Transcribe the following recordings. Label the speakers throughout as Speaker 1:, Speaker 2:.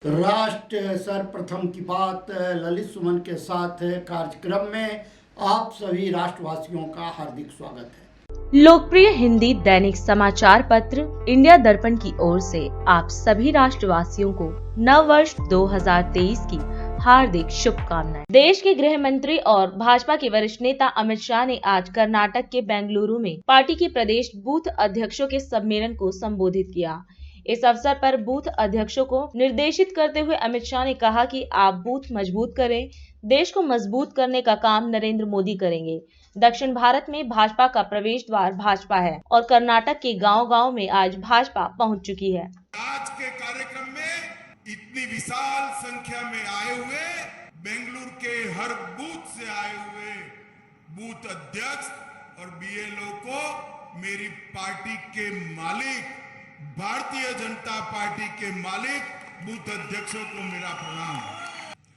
Speaker 1: राष्ट्र सर्वप्रथम की बात ललित सुमन के साथ कार्यक्रम में आप सभी राष्ट्रवासियों का हार्दिक स्वागत है।
Speaker 2: लोकप्रिय हिंदी दैनिक समाचार पत्र इंडिया दर्पण की ओर से आप सभी राष्ट्रवासियों को नव वर्ष 2023 की हार्दिक शुभकामनाएं। देश के गृह मंत्री और भाजपा के वरिष्ठ नेता अमित शाह ने आज कर्नाटक के बेंगलुरु में पार्टी के प्रदेश बूथ अध्यक्षों के सम्मेलन को संबोधित किया। इस अवसर पर बूथ अध्यक्षों को निर्देशित करते हुए अमित शाह ने कहा कि आप बूथ मजबूत करें, देश को मजबूत करने का काम नरेंद्र मोदी करेंगे। दक्षिण भारत में भाजपा का प्रवेश द्वार भाजपा है और कर्नाटक के गांव-गांव में आज भाजपा पहुंच चुकी है।
Speaker 3: आज के कार्यक्रम में इतनी विशाल संख्या में आए हुए बेंगलुरु के हर बूथ से आए हुए बूथ अध्यक्ष और बीएलओ को मेरी पार्टी के मालिक, भारतीय जनता पार्टी के मालिक बूथ अध्यक्षों को मेरा प्रणाम।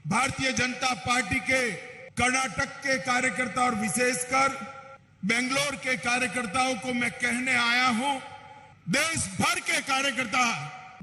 Speaker 3: भारतीय जनता पार्टी के कर्नाटक के कार्यकर्ता और विशेषकर बेंगलोर के कार्यकर्ताओं को मैं कहने आया हूं, देश भर के कार्यकर्ता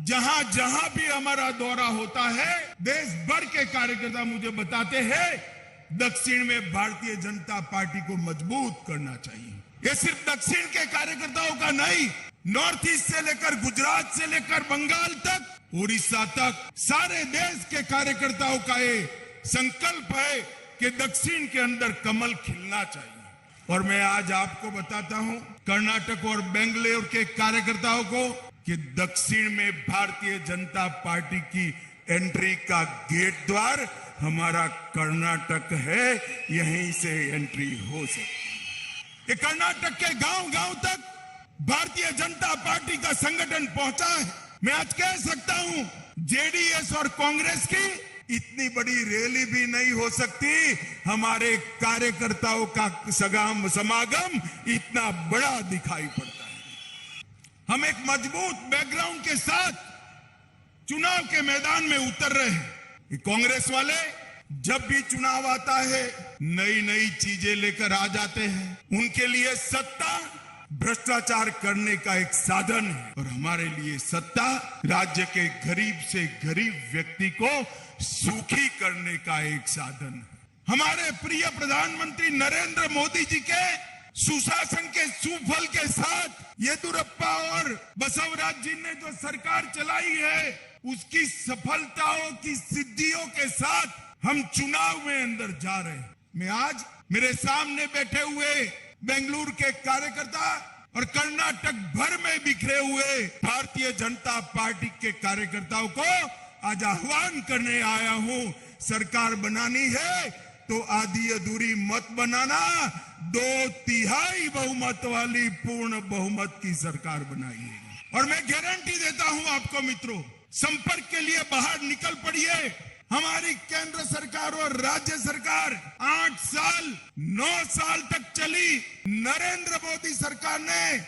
Speaker 3: जहां जहां भी हमारा दौरा होता है, देश भर के कार्यकर्ता मुझे बताते हैं दक्षिण में भारतीय जनता पार्टी को मजबूत करना चाहिए। ये सिर्फ दक्षिण के कार्यकर्ताओं का नहीं, नॉर्थ ईस्ट से लेकर गुजरात से लेकर बंगाल तक, उड़ीसा तक, सारे देश के कार्यकर्ताओं का ये संकल्प है कि दक्षिण के अंदर कमल खिलना चाहिए। और मैं आज आपको बताता हूं कर्नाटक और बेंगलुरु के कार्यकर्ताओं को कि दक्षिण में भारतीय जनता पार्टी की एंट्री का गेट द्वार हमारा कर्नाटक है, यहीं से एंट्री हो सकती है। ये कर्नाटक के गांव-गांव तक भारतीय जनता पार्टी का संगठन पहुंचा है। मैं आज कह सकता हूं जेडीएस और कांग्रेस की इतनी बड़ी रैली भी नहीं हो सकती, हमारे कार्यकर्ताओं का समागम इतना बड़ा दिखाई पड़ता है। हम एक मजबूत बैकग्राउंड के साथ चुनाव के मैदान में उतर रहे हैं। कांग्रेस वाले जब भी चुनाव आता है नई नई चीजें लेकर आ जाते हैं। उनके लिए सत्ता भ्रष्टाचार करने का एक साधन है और हमारे लिए सत्ता राज्य के गरीब से गरीब व्यक्ति को सुखी करने का एक साधन है। हमारे प्रिय प्रधानमंत्री नरेंद्र मोदी जी के सुशासन के सुफल के साथ येदियुरप्पा और बसवराज जी ने जो सरकार चलाई है, उसकी सफलताओं की सिद्धियों के साथ हम चुनाव में अंदर जा रहे हैं। मैं आज मेरे सामने बैठे हुए बेंगलुरु के कार्यकर्ता और कर्नाटक भर में बिखरे हुए भारतीय जनता पार्टी के कार्यकर्ताओं को आज आह्वान करने आया हूं। सरकार बनानी है तो आधी अधूरी मत बनाना, 2/3 बहुमत वाली पूर्ण बहुमत की सरकार बनाइए। और मैं गारंटी देता हूं आपको मित्रों, संपर्क के लिए बाहर निकल पड़िए। हमारी केंद्र सरकार और राज्य सरकार 8 साल 9 साल तक चली। नरेंद्र मोदी सरकार ने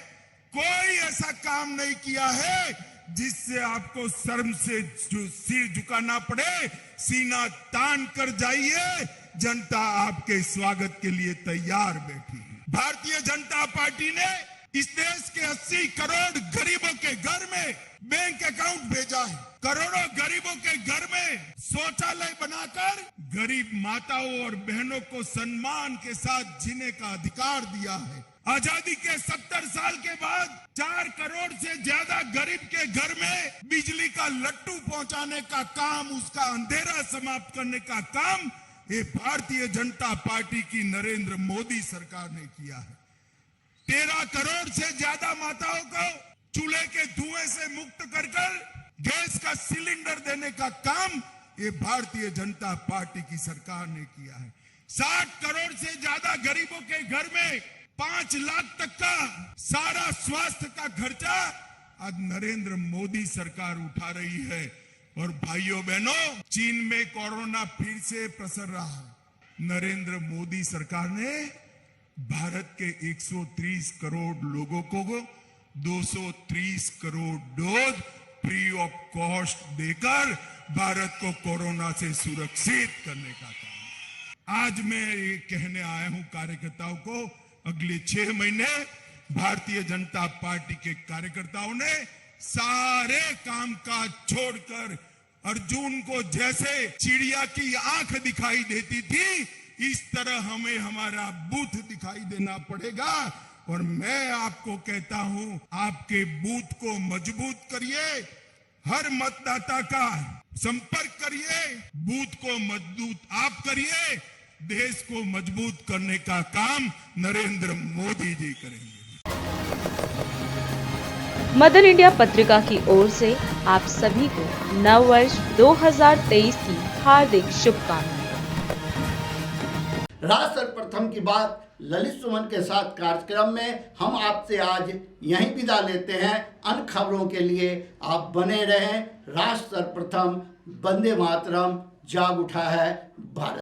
Speaker 3: कोई ऐसा काम नहीं किया है जिससे आपको शर्म से सिर झुकाना पड़े। सीना तान कर जाइए, जनता आपके स्वागत के लिए तैयार बैठी है। भारतीय जनता पार्टी ने इस देश के 80 करोड़ गरीबों के घर में बैंक अकाउंट भेजा है। करोड़ों गरीबों के घर में शौचालय बनाकर गरीब माताओं और बहनों को सम्मान के साथ जीने का अधिकार दिया है। आजादी के 70 साल के बाद 4 करोड़ से ज्यादा गरीब के घर में बिजली का लट्टू पहुंचाने का काम, उसका अंधेरा समाप्त करने का काम ये भारतीय जनता पार्टी की नरेंद्र मोदी सरकार ने किया है। 13 करोड़ से ज्यादा माताओं को चूल्हे के धुएं से मुक्त कर गैस का सिलेंडर देने का काम ये भारतीय जनता पार्टी की सरकार ने किया है। 60 करोड़ से ज्यादा गरीबों के घर में 5 लाख तक का सारा स्वास्थ्य का खर्चा आज नरेंद्र मोदी सरकार उठा रही है। और भाइयों बहनों, चीन में कोरोना फिर से प्रसर रहा है। नरेंद्र मोदी सरकार ने भारत के 130 करोड़ लोगों को 230 crore dose free of cost देकर भारत को कोरोना से सुरक्षित करने का काम। आज मैं ये कहने आया हूं कार्यकर्ताओं को, अगले 6 महीने भारतीय जनता पार्टी के कार्यकर्ताओं ने सारे काम काज छोड़कर अर्जुन को जैसे चिड़िया की आंख दिखाई देती थी, इस तरह हमें हमारा बूथ दिखाई देना पड़ेगा। और मैं आपको कहता हूं, आपके बूथ को मजबूत करिए, हर मतदाता का संपर्क करिए, बूथ को मजबूत आप करिए। देश को मजबूत करने का काम नरेंद्र मोदी जी करेंगे।
Speaker 2: मदर इंडिया पत्रिका की ओर से आप सभी को नव वर्ष 2023 की हार्दिक शुभकामनाएं।
Speaker 1: राष्ट्र सर्वप्रथम की बात ललित सुमन के साथ कार्यक्रम में हम आपसे आज यहीं विदा लेते हैं। अन्य खबरों के लिए आप बने रहें। राष्ट्र सर्वप्रथम, वंदे मातरम, जाग उठा है भारत।